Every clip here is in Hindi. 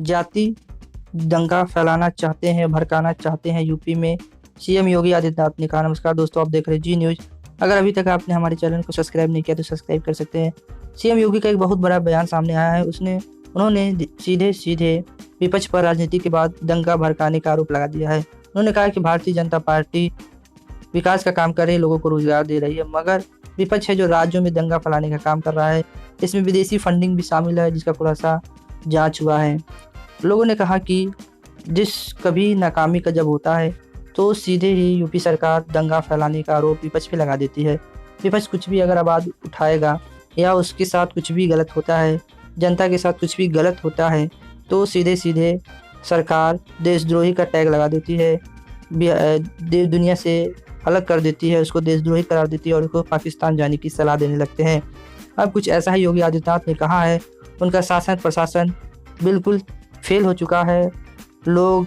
जाति दंगा फैलाना चाहते हैं, भड़काना चाहते हैं यूपी में, सीएम योगी आदित्यनाथ ने कहा। नमस्कार दोस्तों, आप देख रहे हैं जी न्यूज़। अगर अभी तक आपने हमारे चैनल को सब्सक्राइब नहीं किया तो सब्सक्राइब कर सकते हैं। सीएम योगी का एक बहुत बड़ा बयान सामने आया है। उन्होंने सीधे सीधे विपक्ष पर राजनीति के बाद दंगा भड़काने का आरोप लगा दिया है। उन्होंने कहा कि भारतीय जनता पार्टी विकास का काम कर रही है, लोगों को रोजगार दे रही है, मगर विपक्ष है जो राज्यों में दंगा फैलाने का काम कर रहा है। इसमें विदेशी फंडिंग भी शामिल है, जिसका खुलासा जांच हुआ है। लोगों ने कहा कि कभी नाकामी का जब होता है तो सीधे ही यूपी सरकार दंगा फैलाने का आरोप विपक्ष पे लगा देती है। विपक्ष कुछ भी अगर आवाज़ उठाएगा या उसके साथ कुछ भी गलत होता है, जनता के साथ कुछ भी गलत होता है, तो सीधे सीधे सरकार देशद्रोही का टैग लगा देती है, दुनिया से अलग कर देती है, उसको देशद्रोही करार देती है और उसको पाकिस्तान जाने की सलाह देने लगते हैं। अब कुछ ऐसा ही योगी आदित्यनाथ ने कहा है। उनका शासन प्रशासन बिल्कुल फेल हो चुका है, लोग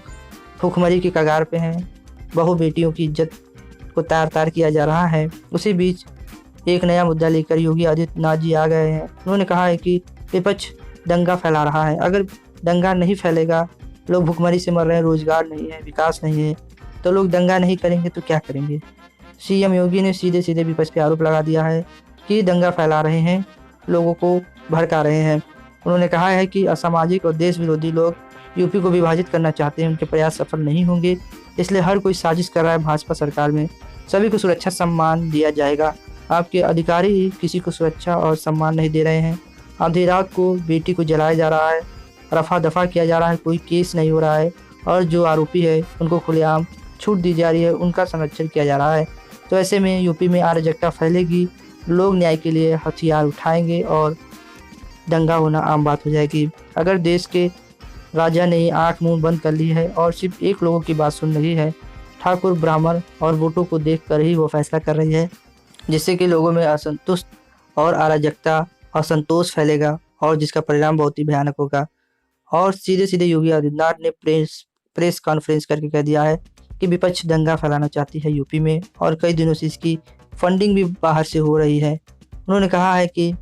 भुखमरी की कगार पे हैं, बहु बेटियों की इज्जत को तार तार किया जा रहा है। उसी बीच एक नया मुद्दा लेकर योगी आदित्यनाथ जी आ गए हैं। उन्होंने कहा है कि विपक्ष दंगा फैला रहा है, अगर दंगा नहीं फैलेगा, लोग भुखमरी से मर रहे हैं, रोजगार नहीं है, विकास नहीं है, तो लोग दंगा नहीं करेंगे तो क्या करेंगे। सीएम योगी ने सीधे सीधे विपक्ष पे आरोप लगा दिया है कि दंगा फैला रहे हैं, लोगों को भड़का रहे हैं। उन्होंने कहा है कि असामाजिक और देश विरोधी लोग यूपी को विभाजित करना चाहते हैं, उनके प्रयास सफल नहीं होंगे, इसलिए हर कोई साजिश कर रहा है। भाजपा सरकार में सभी को सुरक्षा सम्मान दिया जाएगा, आपके अधिकारी ही किसी को सुरक्षा और सम्मान नहीं दे रहे हैं। आधी रात को बेटी को जलाया जा रहा है, रफा दफा किया जा रहा है, कोई केस नहीं हो रहा है, और जो आरोपी है उनको खुलेआम छूट दी जा रही है, उनका संरक्षण किया जा रहा है। तो ऐसे में यूपी में अराजकता फैलेगी, लोग न्याय के लिए हथियार उठाएंगे और दंगा होना आम बात हो जाएगी। अगर देश के राजा ने आंख मुंह बंद कर ली है और सिर्फ एक लोगों की बात सुन रही है, ठाकुर ब्राह्मण और वोटों को देखकर ही वो फैसला कर रही है, जिससे कि लोगों में असंतुष्ट और अराजकता असंतोष फैलेगा और जिसका परिणाम बहुत ही भयानक होगा। और सीधे सीधे योगी आदित्यनाथ ने प्रेस कॉन्फ्रेंस करके कह दिया है कि विपक्ष दंगा फैलाना चाहती है यूपी में, और कई दिनों से इसकी फंडिंग भी बाहर से हो रही है। उन्होंने कहा है कि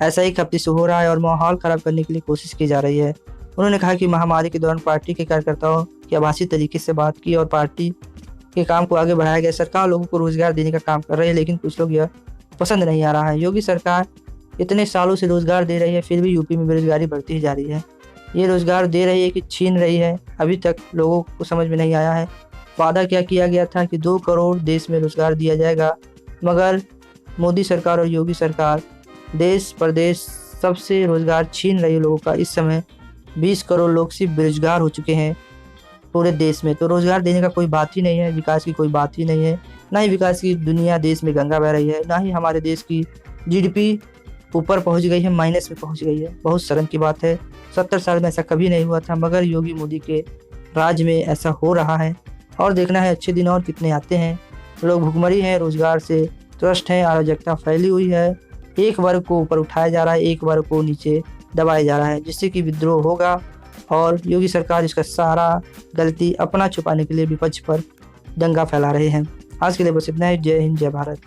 ऐसा ही हफ्ते से हो रहा है और माहौल खराब करने के लिए कोशिश की जा रही है। उन्होंने कहा कि महामारी के दौरान पार्टी के कार्यकर्ताओं की आभासी तरीके से बात की और पार्टी के काम को आगे बढ़ाया गया। सरकार लोगों को रोजगार देने का काम कर रही है, लेकिन कुछ लोग यह पसंद नहीं आ रहा है। योगी सरकार इतने सालों से रोजगार दे रही है, फिर भी यूपी में बेरोजगारी बढ़ती ही जा रही है। ये रोजगार दे रही है कि छीन रही है, अभी तक लोगों को समझ में नहीं आया है। वादा क्या किया गया था कि 2 करोड़ देश में रोजगार दिया जाएगा, मगर मोदी सरकार और योगी सरकार देश प्रदेश सबसे रोजगार छीन रही है लोगों का। इस समय 20 करोड़ लोग सिर्फ बेरोजगार हो चुके हैं पूरे देश में। तो रोजगार देने का कोई बात ही नहीं है, विकास की कोई बात ही नहीं है, ना ही विकास की दुनिया देश में गंगा बह रही है, ना ही हमारे देश की जीडीपी ऊपर पहुंच गई है, माइनस में पहुंच गई है। बहुत शर्म की बात है, 70 साल में ऐसा कभी नहीं हुआ था, मगर योगी मोदी के राज में ऐसा हो रहा है। और देखना है अच्छे दिन और कितने आते हैं। लोग भुखमरी हैं, रोजगार से त्रस्त हैं, अराजकता फैली हुई है, एक वर्ग को ऊपर उठाया जा रहा है, एक वर्ग को नीचे दबाया जा रहा है, जिससे कि विद्रोह होगा। और योगी सरकार इसका सारा गलती अपना छुपाने के लिए विपक्ष पर दंगा फैला रहे हैं। आज के लिए बस इतना ही। जय हिंद, जय भारत।